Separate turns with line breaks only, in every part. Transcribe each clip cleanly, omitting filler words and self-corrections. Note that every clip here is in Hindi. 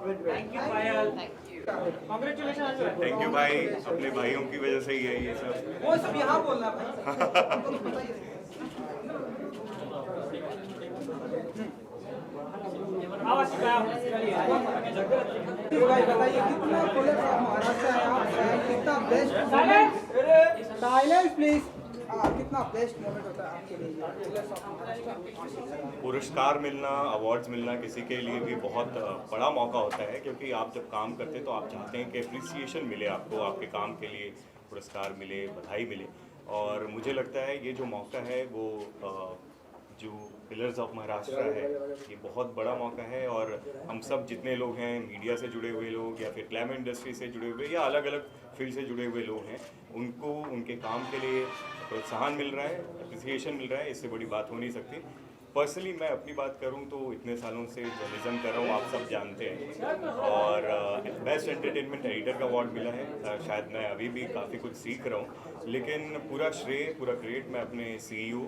थैंक यू भाई, अपने भाइयों की वजह से ही है ये सब।
वो सब यहाँ बोलना भाई। बताइए कितना कॉलेज ऑफ महाराष्ट्र है आप, कितना बेस्ट साइलेंस प्लीज, कितना बेस्ट मोमेंट होता है आपके लिए कॉलेज ऑफ महाराष्ट्र?
पुरस्कार मिलना, अवार्ड्स मिलना किसी के लिए भी बहुत बड़ा मौका होता है, क्योंकि आप जब काम करते हैं तो आप चाहते हैं कि अप्रिसिएशन मिले आपको, आपके काम के लिए पुरस्कार मिले, बधाई मिले। और मुझे लगता है ये जो मौका है वो जो पिलर्स ऑफ महाराष्ट्र है ये बहुत बड़ा मौका है। और हम सब जितने लोग हैं, मीडिया से जुड़े हुए लोग या फिर फिल्म इंडस्ट्री से जुड़े हुए या अलग अलग फील्ड से जुड़े हुए लोग हैं, उनको उनके काम के लिए प्रोत्साहन मिल रहा है, अप्रिसिएशन मिल रहा है, इससे बड़ी बात हो नहीं सकती। पर्सनली मैं अपनी बात करूं तो इतने सालों से जर्नलिज्म कर रहा हूं, आप सब जानते हैं, और बेस्ट एंटरटेनमेंट एडिटर का अवार्ड मिला है। शायद मैं अभी भी काफ़ी कुछ सीख रहा हूं, लेकिन पूरा श्रेय, पूरा क्रेडिट मैं अपने सीईओ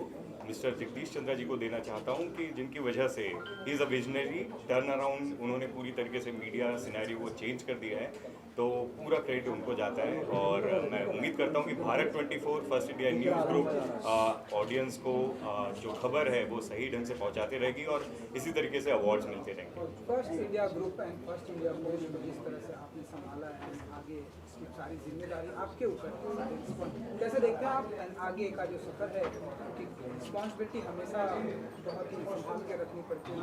मिस्टर जगदीश चंद्रा जी को देना चाहता हूं, कि जिनकी वजह से he is a visionary turn around, उन्होंने पूरी तरीके से मीडिया सिनेरियो को चेंज कर दिया है, तो पूरा क्रेडिट उनको जाता है। और मैं उम्मीद करता हूं कि Bharat 24 first India news group audience को जो खबर है वो सही ढंग से पहुंचाते रहेगी और इसी तरीके से अवार्ड्स मिलते रहेंगे।
First India group and first India post को जिस तरह से आपने संभाला है, आगे इसकी सारी जिम्मेदारी आपके ऊपर, कैसे देखते हैं आप आगे का जो सफर है? रिस्पॉन्सिबिलिटी हमेशा बहुत ही संभाल के रखनी पड़ती है,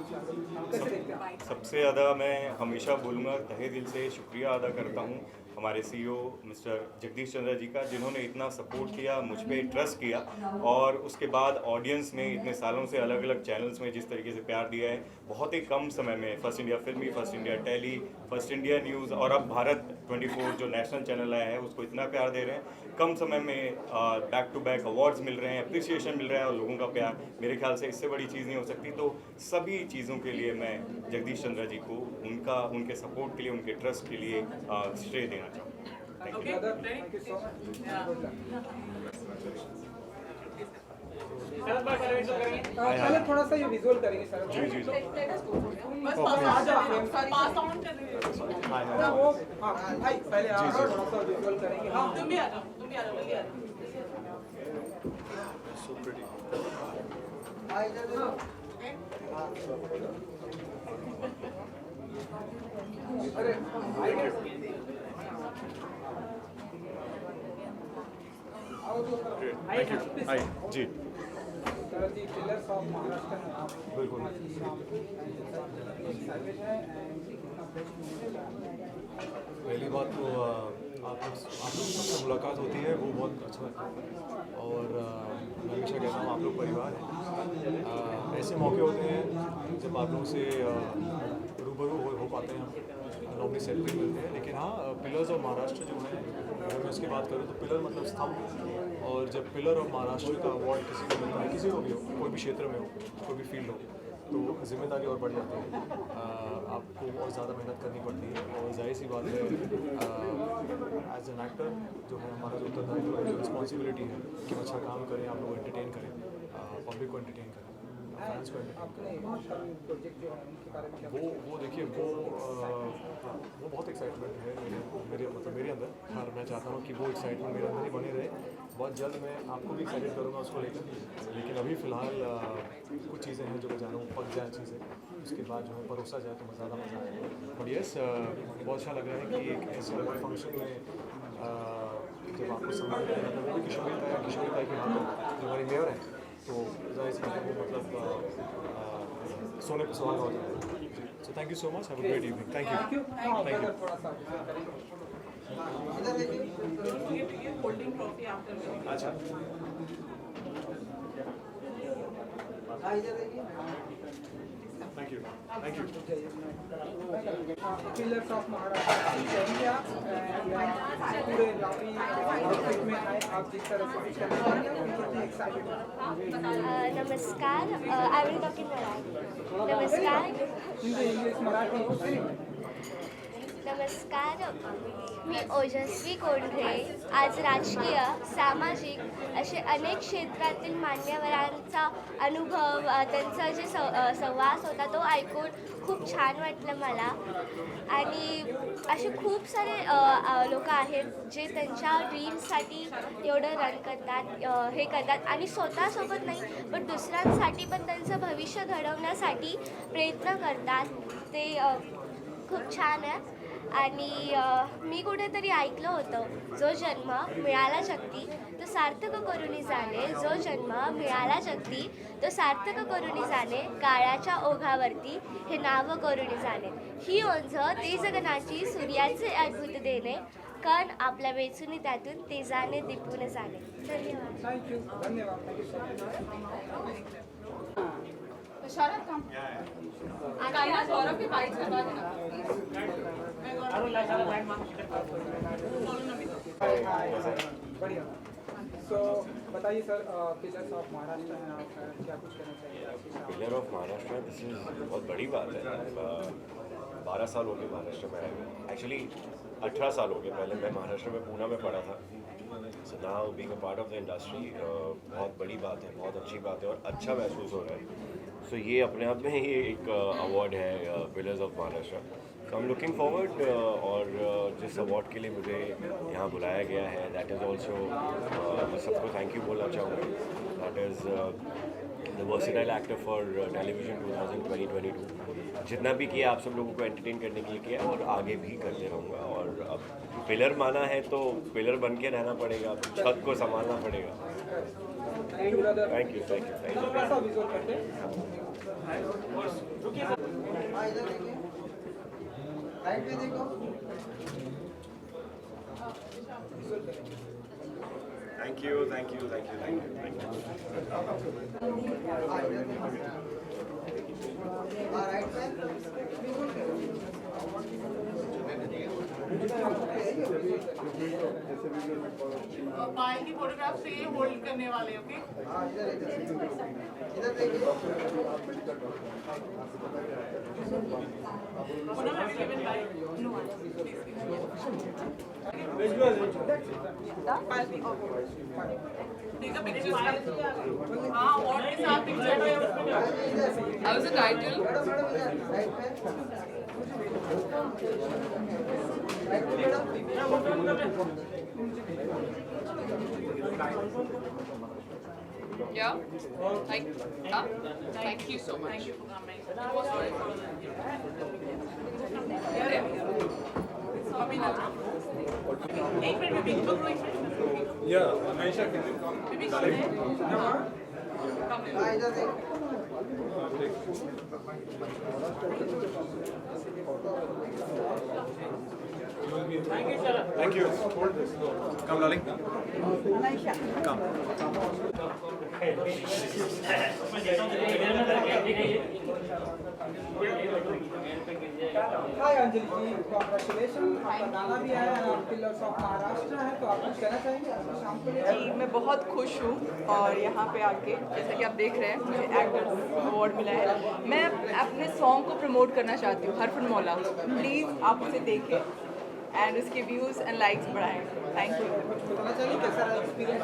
कैसे देखते हैं?
सबसे ज़्यादा मैं हमेशा बोलूँगा, तहे दिल से शुक्रिया अदा करता हूँ हमारे सीईओ मिस्टर जगदीश चंद्रा जी का, जिन्होंने इतना सपोर्ट किया, मुझ पे ट्रस्ट किया, और उसके बाद ऑडियंस में इतने सालों से अलग अलग चैनल्स में जिस तरीके से प्यार दिया है, बहुत ही कम समय में First India Filmy, First India tele, First India news और अब भारत 24 जो नेशनल चैनल आया है उसको इतना प्यार दे रहे हैं। कम समय में बैक टू बैक अवार्ड्स मिल रहे हैं, अप्रिसिएशन मिल रहा है और लोगों का प्यार, मेरे ख्याल से इससे बड़ी चीज़ नहीं हो सकती। तो सभी चीज़ों के लिए मैं जगदीश चंद्रा जी को उनके सपोर्ट के लिए, उनके ट्रस्ट के लिए श्रेय देना चाहूँगा। Thank you.
पहले थोड़ा सा ये विजुअल करेंगे सर।
जी जी जी।
वो हाँ भाई पहले आप थोड़ा सा विजुअल करेंगे। हाँ
तुम भी आ जाओ, तुम भी आ जाओ, जल्दी आ जाओ।
So pretty. Hi. जी
सर जी, पिलर्स ऑफ महाराष्ट्र में आप
बिल्कुल।
पहली बात तो आप लोग सबसे मुलाकात होती है वो बहुत अच्छा लगता है, और मैं हमेशा कहता हूँ आप लोग परिवार हैं। ऐसे मौके होते हैं जब आप लोगों से रूबरू हो पाते हैं, हम नॉर्मली सेट पे मिलते हैं, लेकिन हाँ पिलर्स ऑफ महाराष्ट्र जो है, अगर मैं इसकी बात करूँ तो पिलर मतलब स्तंभ, और जब पिलर ऑफ महाराष्ट्र का अवार्ड किसी को मिलता है, किसी को भी हो, कोई भी क्षेत्र में हो, कोई भी फील्ड हो, तो जिम्मेदारी और बढ़ जाती है, आपको और ज़्यादा मेहनत करनी पड़ती है, और जाहिर सी बात है एज एन एक्टर जो है हमारा जो उत्तरदायित्व है, जो रिस्पॉन्सिबिलिटी है कि हम अच्छा काम करें, आप लोग एंटरटेन करें, पब्लिक को एंटरटेन करें, फैंस को वो देखिए वो बहुत एक्साइटमेंट है मेरे अंदर, और मैं चाहता हूँ कि वो एक्साइटमेंट मेरे अंदर ही बने रहे। बहुत जल्द मैं आपको भी एक्साइटेड करूँगा उसको लेकर, लेकिन अभी फ़िलहाल कुछ चीज़ें हैं जो मैं जानूँ पक जाए चीज़ें, उसके बाद जो है परोसा जाए तो ज़्यादा मज़ा आएगा। बट यस, बहुत अच्छा लग रहा है कि एक ऐसे फंक्शन में जब आपको सम्मान किया जाता है, वो भी किशोरी ताई के हाथों, जो हमारी मेयर हैं, तो जाहिर सी बात है मतलब सोने पर सुहागा हो जाता है। So thank you so much, have a great evening. Thank you.
थोड़ा सा
होल्डिंग ट्रॉफी आफ्टर।
अच्छा, thank you.
Pillars of Maharashtra पूरे लावणी आउटफिट में आए, आप जिस तरह से पिक्चर कितने एक्साइटेड हैं?
नमस्कार, I will talk in Marathi. नमस्कार.
हिंदी, इंग्लिश, मराठी.
नमस्कार, मी ओजस्वी कोंढरे. आज राजकीय, सामाजिक असे अनेक क्षेत्रातील मान्यवरांचा अनुभव, त्यांचा जे संवाद होता तो ऐकून खूप छान वाटलं मला. आणि असे खूप सारे लोक आहेत जे त्यांच्या ड्रीम्ससाठी एवढं रन करतात, हे करतात आणि स्वतःसोबत नाही पण दुसऱ्यांसाठी पण त्यांचं भविष्य घडवण्यासाठी प्रयत्न करतात. ते खूप छान आहे. आणि मी कुठेतरी ऐकलं होतं, जो जन्म मिळाला जगती तो सार्थक करुणी जाणे, जो जन्म मिळाला जगती तो सार्थक करुणी जाणे, काळाच्या ओघावरती हे नाव करुणी जाणे. ही ओंझ ते जगनाची सूर्याचे अद्भुत देणे, कण आपल्या वेचुनी त्यातून तेजाने दिपून जाणे. धन्यवाद.
थँक्यू, धन्यवाद. थँक्यू
इशारा काम काय ना गौरव के बाइक करवा देना
बढ़िया. सो बताइए सर, पिलर्स ऑफ महाराष्ट्र हैं आप, क्या कुछ कहना चाहिए आपके साथ?
Pillar of Maharashtra, this is बहुत बड़ी बात है. 12 साल हो गए महाराष्ट्र में आए हुए. एक्चुअली 18 साल हो गए. पहले मैं महाराष्ट्र में पूना में पढ़ा था. So now being a part of the industry बहुत बड़ी बात है, बहुत अच्छी बात है और अच्छा महसूस हो रहा है. सो ये अपने आप में ही एक अवार्ड है, pillars of Maharashtra. So I am looking forward. और जिस अवार्ड के लिए मुझे यहाँ बुलाया गया है, दैट इज़ ऑल्सो, मैं सबको थैंक यू बोलना चाहूँगा. That is the versatile actor for television 2022. जितना भी किया आप सब लोगों को एंटरटेन करने के लिए किया और आगे भी करते रहूँगा. और अब पिलर माना है तो पिलर बन के रहना पड़ेगा, छत को संभालना पड़ेगा.
Thank you brother.
Thank you, thank you, thank you.
थोड़ा सा विजुअल करते हैं. राइट में देखो.
Thank you, thank you, thank you, thank you, thank
Payal की फोटोग्राफ से होल्ड करने वाले. Okay take a picture. हाँ, अवार्ड के साथ picture. How is the title? Yeah. Thank you so much. Thank you for coming. एक मिनट में पकड़ो. एक मिनट.
या हमेशा के
बीबी कौन है?
Thank you. Come darling.
Hi Anjali ji, congratulation. आपका गाना भी आया है, पिलर्स ऑफ महाराष्ट्र है, तो आप कुछ कहना चाहेंगे शाम को?
जी, मैं बहुत खुश हूँ और यहाँ पे आके जैसा कि आप देख रहे हैं मुझे एक्टर्स अवार्ड मिला है. मैं अपने सॉन्ग को प्रमोट करना चाहती हूँ, हरफन मौला. प्लीज़ आप उसे देखें एंड उसके व्यूज़ एंड लाइक्स बढ़ाएं. Thank you.
बताना चाहिए कैसा एक्सपीरियंस?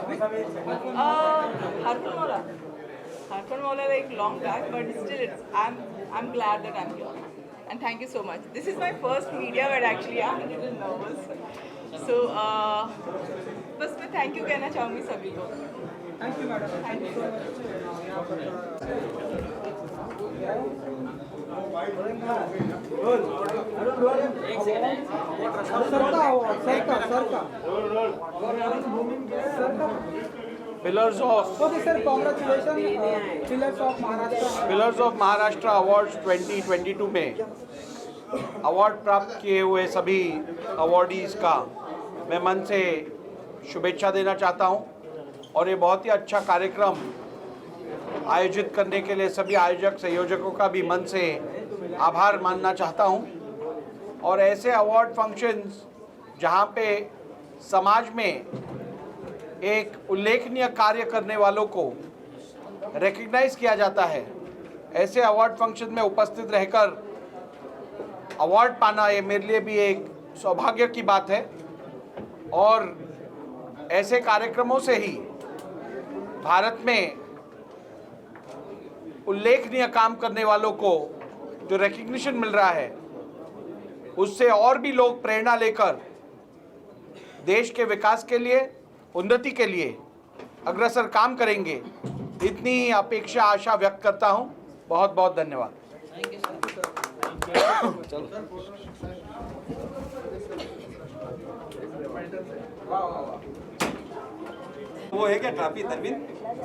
हरफन मौला like long back, but still I'm glad that I'm here. And thank you so much. This is my first media, but actually I'm a little nervous. So बस मैं थैंक यू कहना चाहूँगी सभी को.
Thank you madam. Thank you so
Pillars of Maharashtra awards 2022 में अवार्ड प्राप्त किए हुए सभी अवार्डीज़ का मैं मन से शुभेच्छा देना चाहता हूं. और ये बहुत ही अच्छा कार्यक्रम आयोजित करने के लिए सभी आयोजक संयोजकों का भी मन से आभार मानना चाहता हूं. और ऐसे अवार्ड फंक्शंस जहां पे समाज में एक उल्लेखनीय कार्य करने वालों को रिकग्नाइज किया जाता है, ऐसे अवार्ड फंक्शन में उपस्थित रहकर अवार्ड पाना ये मेरे लिए भी एक सौभाग्य की बात है और ऐसे कार्यक्रमों से ही भारत में उल्लेखनीय काम करने वालों को जो रिकग्निशन मिल रहा है उससे और भी लोग प्रेरणा लेकर देश के विकास के लिए, उन्नति के लिए अग्रसर काम करेंगे, इतनी ही अपेक्षा आशा व्यक्त करता हूं। बहुत बहुत धन्यवाद।
वो है क्या ट्रॉफी धर्मिन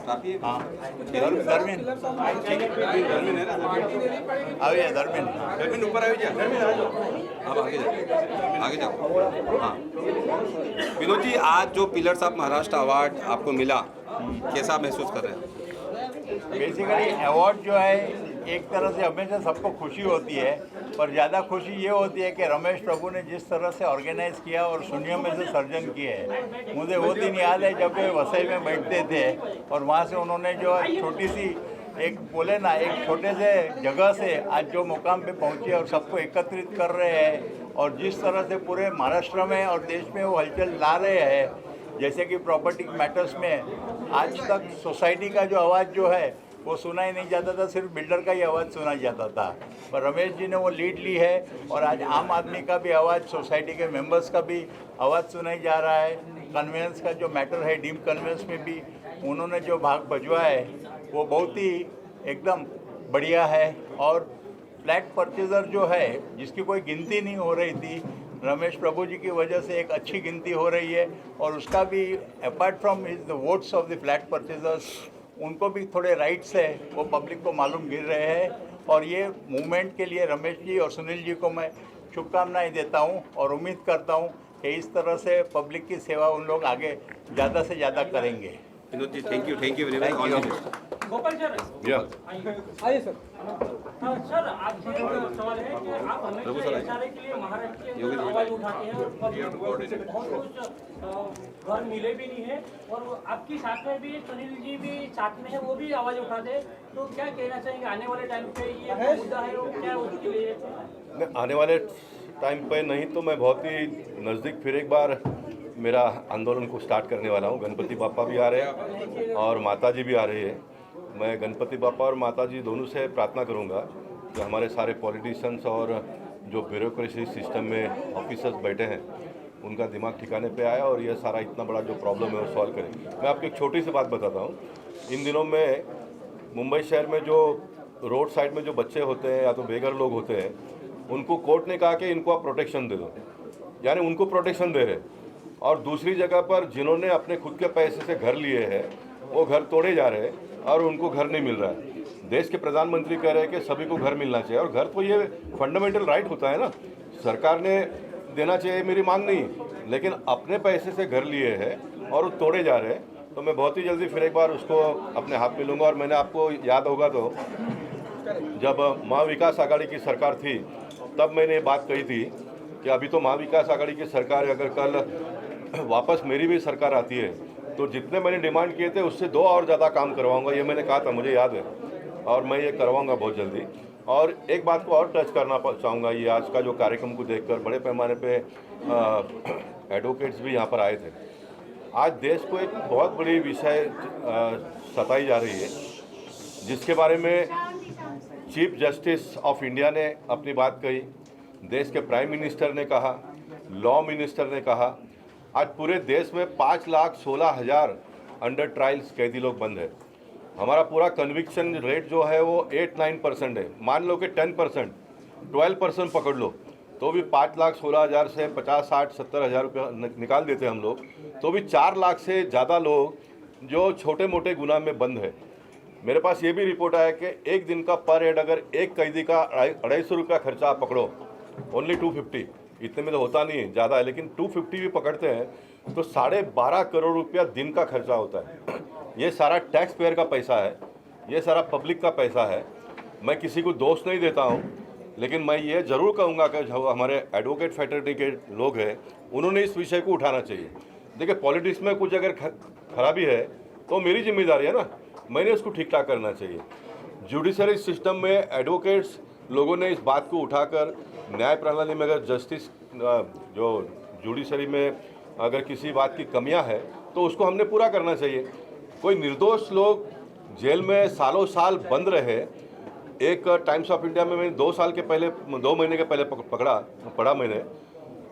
ट्रॉफी है हाँ
धर्मेन
धर्मिन है ना
आइए
धर्मिन धर्मिन ऊपर आ जाओ धर्मिन आ जाओ आप आगे जाओ हाँ विनोद जी आज जो पिलर्स ऑफ महाराष्ट्र अवार्ड आपको मिला कैसा महसूस कर रहे हैं?
बेसिकली अवार्ड जो है एक तरह से हमेशा सबको खुशी होती है, पर ज़्यादा खुशी ये होती है कि रमेश प्रभु ने जिस तरह से ऑर्गेनाइज किया और शून्य में से सर्जन किए हैं। मुझे वो दिन याद है जब वे वसई में बैठते थे और वहाँ से उन्होंने जो छोटी सी एक बोले ना एक छोटे से जगह से आज जो मुकाम पे पहुँचे और सबको एकत्रित कर रहे हैं और जिस तरह से पूरे महाराष्ट्र में और देश में वो हलचल ला रहे हैं, जैसे कि प्रॉपर्टी मैटर्स में आज तक सोसाइटी का जो आवाज़ जो है वो सुना ही नहीं जाता था, सिर्फ बिल्डर का ही आवाज़ सुना जाता था। पर रमेश जी ने वो लीड ली है और आज आम आदमी का भी आवाज़, सोसाइटी के मेंबर्स का भी आवाज़ सुनाई जा रहा है। कन्वेंस का जो मैटर है, डीम कन्वेंस में भी उन्होंने जो भाग भजवा है वो बहुत ही एकदम बढ़िया है। और फ्लैट परचेज़र जो है जिसकी कोई गिनती नहीं हो रही थी, रमेश प्रभु जी की वजह से एक अच्छी गिनती हो रही है और उसका भी apart from the votes of the flat purchasers उनको भी थोड़े राइट्स है वो पब्लिक को मालूम गिर रहे हैं। और ये मूवमेंट के लिए रमेश जी और सुनील जी को मैं शुभकामनाएं देता हूं और उम्मीद करता हूं कि इस तरह से पब्लिक की सेवा उन लोग आगे ज़्यादा से ज़्यादा करेंगे।
Vinod ji thank you very much all the best.
Gopal sir
आइए सर।
सर आपसे एक सवाल है कि आप हमेशा एचआरए के लिए महाराष्ट्र की आवाज उठाते हैं और बहुत कुछ घर मिले भी नहीं है और आपकी साथ में भी सुनील जी भी साथ में है, वो भी आवाज उठाते हैं, तो क्या कहना चाहेंगे आने वाले टाइम पे ये मुद्दा है वो क्या उसके लिए?
आने वाले टाइम पे नहीं तो मैं बहुत ही नज़दीक फिर एक बार मेरा आंदोलन को स्टार्ट करने वाला हूँ। गणपति बापा भी आ रहे हैं और माता जी भी आ रही है। मैं गणपति बापा और माता जी दोनों से प्रार्थना करूँगा कि हमारे सारे पॉलिटिशियंस और जो ब्यूरोक्रेसी सिस्टम में ऑफिसर्स बैठे हैं उनका दिमाग ठिकाने पे आया और ये सारा इतना बड़ा जो प्रॉब्लम है वो सॉल्व करें। मैं आपको एक छोटी सी बात बताता हूँ। इन दिनों में मुंबई शहर में जो रोड साइड में जो बच्चे होते हैं या तो बेघर लोग होते हैं, उनको कोर्ट ने कहा कि इनको आप प्रोटेक्शन दे दो, यानी उनको प्रोटेक्शन दे रहे। और दूसरी जगह पर जिन्होंने अपने खुद के पैसे से घर लिए हैं वो घर तोड़े जा रहे हैं और उनको घर नहीं मिल रहा है। देश के प्रधानमंत्री कह रहे हैं कि सभी को घर मिलना चाहिए और घर तो ये फंडामेंटल राइट होता है ना, सरकार ने देना चाहिए, मेरी मांग नहीं, लेकिन अपने पैसे से घर लिए हैं और वो तोड़े जा रहे हैं। तो मैं बहुत ही जल्दी फिर एक बार उसको अपने हाथ में लूँगा। और मैंने आपको याद होगा तो जब महाविकास आघाड़ी की सरकार थी तब मैंने ये बात कही थी कि अभी तो महाविकास आघाड़ी की सरकार है, अगर कल वापस मेरी भी सरकार आती है तो जितने मैंने डिमांड किए थे उससे 2 और ज़्यादा काम करवाऊंगा, ये मैंने कहा था, मुझे याद है, और मैं ये करवाऊंगा बहुत जल्दी। और एक बात को और टच करना चाहूँगा, ये आज का जो कार्यक्रम को देखकर बड़े पैमाने पे एडवोकेट्स भी यहाँ पर आए थे। आज देश को एक बहुत बड़ी विषय सताई जा रही है जिसके बारे में चीफ जस्टिस ऑफ इंडिया ने अपनी बात कही, देश के प्राइम मिनिस्टर ने कहा, लॉ मिनिस्टर ने कहा। आज पूरे देश में 5,16,000 अंडर ट्रायल्स कैदी लोग बंद है। हमारा पूरा कन्विक्शन रेट जो है वो 8-9% है। मान लो कि 10%, 12% पकड़ लो तो भी 5,16,000 से 50-60-70,000 रुपया निकाल देते हम लोग, तो भी 4 लाख से ज़्यादा लोग जो छोटे मोटे गुनाह में बंद है। मेरे पास ये भी रिपोर्ट आया कि एक दिन का पर हेड अगर एक कैदी का 250 रुपया खर्चा आप पकड़ो, ओनली 250, इतने में तो होता नहीं है, ज़्यादा है, लेकिन 250 भी पकड़ते हैं तो 12.5 करोड़ रुपया दिन का खर्चा होता है। ये सारा टैक्स पेयर का पैसा है, ये सारा पब्लिक का पैसा है। मैं किसी को दोष नहीं देता हूँ, लेकिन मैं ये ज़रूर कहूँगा कि जो हमारे एडवोकेट फैटर्निटी के लोग हैं उन्होंने इस विषय को उठाना चाहिए। देखिए, पॉलिटिक्स में कुछ अगर खराबी है तो मेरी जिम्मेदारी है ना, मैंने उसको ठीक ठाक करना चाहिए। जुडिशरी सिस्टम में एडवोकेट्स लोगों ने इस बात को उठाकर न्याय प्रणाली में अगर जस्टिस जो जुडिशरी में अगर किसी बात की कमियां है तो उसको हमने पूरा करना चाहिए। कोई निर्दोष लोग जेल में सालों साल बंद रहे। एक टाइम्स ऑफ इंडिया में मैंने 2 महीने के पहले पढ़ा मैंने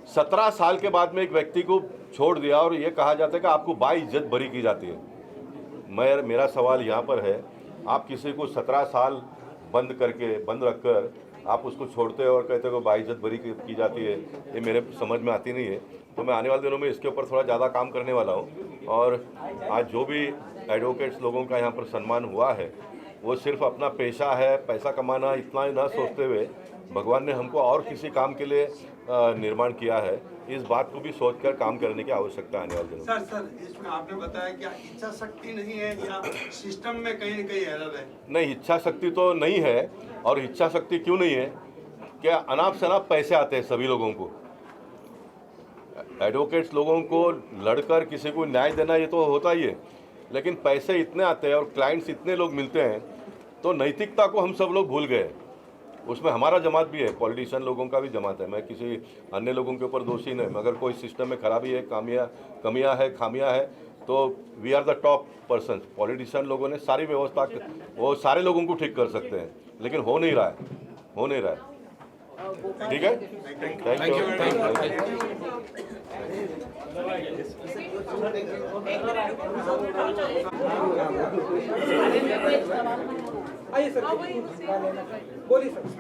17 साल के बाद में एक व्यक्ति को छोड़ दिया और ये कहा जाता है कि आपको बाइज्जत बरी की जाती है। मेरा सवाल यहाँ पर है, आप किसी को 17 साल बंद रखकर आप उसको छोड़ते हो और कहते हो बाइज्जत बरी की जाती है, ये मेरे समझ में आती नहीं है। तो मैं आने वाले दिनों में इसके ऊपर थोड़ा ज़्यादा काम करने वाला हूँ। और आज जो भी एडवोकेट्स लोगों का यहाँ पर सम्मान हुआ है वो सिर्फ अपना पेशा है, पैसा कमाना इतना ही ना सोचते हुए भगवान ने हमको और किसी काम के लिए निर्माण किया है, इस बात को भी सोचकर काम करने की आवश्यकता आने वाले दिनों में।
सर इसमें आपने बताया कि इच्छा शक्ति नहीं है या सिस्टम में कहीं न कहीं एरर है?
नहीं, इच्छा शक्ति तो नहीं है। और इच्छा शक्ति क्यों नहीं है? क्या अनाप शनाप पैसे आते हैं सभी लोगों को। एडवोकेट्स लोगों को लड़कर किसी को न्याय देना ये तो होता ही है, लेकिन पैसे इतने आते हैं और क्लाइंट्स इतने लोग मिलते हैं तो नैतिकता को हम सब लोग भूल गए। उसमें हमारा जमात भी है, पॉलिटिशियन लोगों का भी जमात है। मैं किसी अन्य लोगों के ऊपर दोषी नहीं। मगर कोई सिस्टम में खराबी है, कमियां है, खामियां है तो we are the top person. Politician लोगों ने सारी व्यवस्था वो सारे लोगों को ठीक कर सकते हैं, लेकिन हो नहीं रहा है। ठीक है, थैंक यू।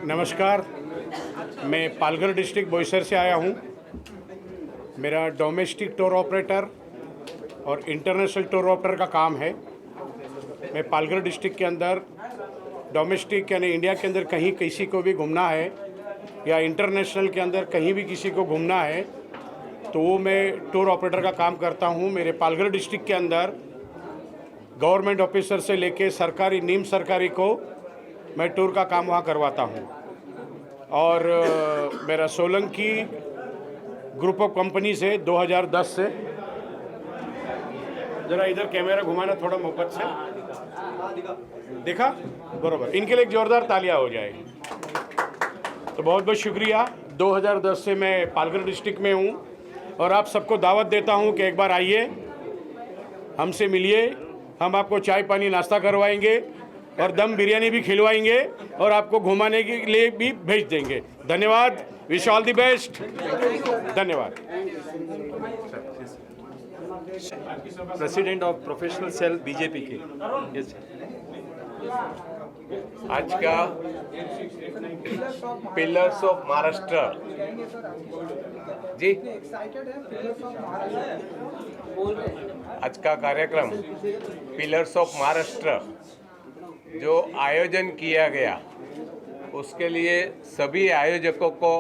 नमस्कार, मैं पालघर डिस्ट्रिक्ट बोईसर से आया हूँ। मेरा डोमेस्टिक टूर ऑपरेटर और इंटरनेशनल टूर ऑपरेटर का काम है। मैं पालघर डिस्ट्रिक्ट के अंदर डोमेस्टिक यानी इंडिया के अंदर कहीं किसी को भी घूमना है या इंटरनेशनल के अंदर कहीं भी किसी को घूमना है तो वो मैं टूर ऑपरेटर का काम करता हूँ। मेरे पालघर डिस्ट्रिक्ट के अंदर गवर्नमेंट ऑफिसर से लेके सरकारी नीम सरकारी को मैं टूर का काम वहाँ करवाता हूँ। और मेरा सोलंकी ग्रुप ऑफ कंपनी से 2010 से, ज़रा इधर कैमरा घुमाना थोड़ा मोहब्बत से, देखा बरोबर, इनके लिए एक जोरदार तालियां हो जाए। तो बहुत बहुत शुक्रिया। 2010 से मैं पालघर डिस्ट्रिक्ट में हूँ और आप सबको दावत देता हूँ कि एक बार आइए, हमसे मिलिए, हम आपको चाय पानी नाश्ता करवाएंगे और दम बिरयानी भी खिलवाएंगे और आपको घुमाने के लिए भी भेज देंगे। धन्यवाद, विश ऑल द बेस्ट, धन्यवाद।
President of professional cell BJP के आज का पिलर्स ऑफ महाराष्ट्र जी, आज का कार्यक्रम पिलर्स ऑफ महाराष्ट्र जो आयोजन किया गया उसके लिए सभी आयोजकों को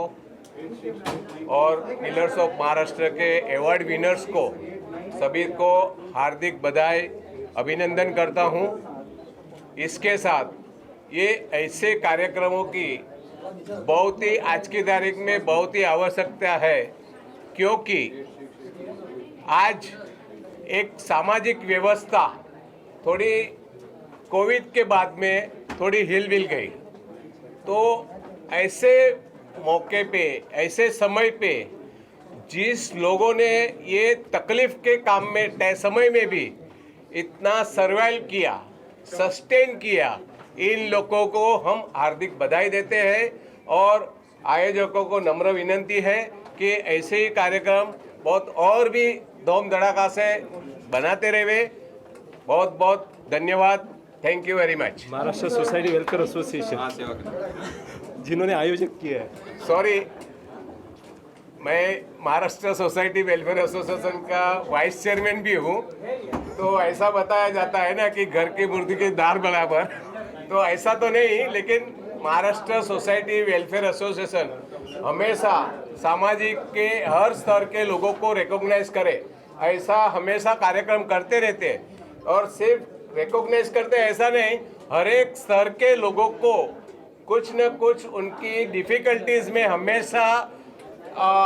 और पिलर्स ऑफ महाराष्ट्र के अवार्ड विनर्स को सभी को हार्दिक बधाई, अभिनंदन करता हूं। इसके साथ ये ऐसे कार्यक्रमों की बहुत ही आज की तारीख में बहुत ही आवश्यकता है, क्योंकि आज एक सामाजिक व्यवस्था थोड़ी कोविड के बाद में थोड़ी हिल गई। तो ऐसे मौके पे, ऐसे समय पे जिस लोगों ने ये तकलीफ के काम में समय में भी इतना सर्वाइव किया, सस्टेन किया, इन लोगों को हम हार्दिक बधाई देते हैं। और आयोजकों को नम्र विनंती है कि ऐसे ही कार्यक्रम बहुत और भी धूम धड़ाका से बनाते रहे। बहुत बहुत धन्यवाद, thank you very much. Maharashtra society welfare association जिन्होंने आयोजित किया है, सॉरी, मैं महाराष्ट्र सोसाइटी वेलफेयर एसोसिएशन का वाइस चेयरमैन भी हूँ। तो ऐसा बताया जाता है ना कि घर की मुर्गी के दार बराबर, तो ऐसा तो नहीं, लेकिन महाराष्ट्र सोसाइटी वेलफेयर एसोसिएशन हमेशा सामाजिक के हर स्तर के लोगों को रिकॉग्नाइज करे, ऐसा हमेशा कार्यक्रम करते रहते हैं। और सिर्फ रिकॉग्नाइज करते ऐसा नहीं, हर एक स्तर के लोगों को कुछ न कुछ उनकी डिफ़िकल्टीज़ में हमेशा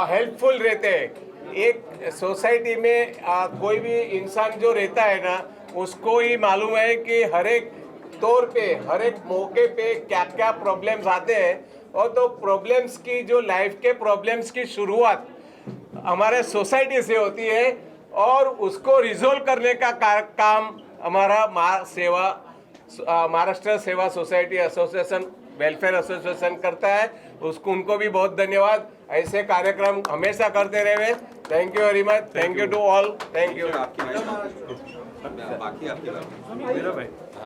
हेल्पफुल रहते हैं। एक सोसाइटी में कोई भी इंसान जो रहता है ना, उसको ही मालूम है कि हर एक तौर पे, हर एक मौके पे क्या क्या प्रॉब्लम्स आते हैं, और तो प्रॉब्लम्स की जो लाइफ के प्रॉब्लम्स की शुरुआत हमारे सोसाइटी से होती है और उसको रिजोल्व करने का काम हमारा महाराष्ट्र सेवा सोसाइटी एसोसिएशन वेलफेयर एसोसिएशन करता है। उसको उनको भी बहुत धन्यवाद। ऐसे कार्यक्रम हमेशा करते रहे। Thank you very much. Thank you to all. Thank you.
बाकी आपकी बात।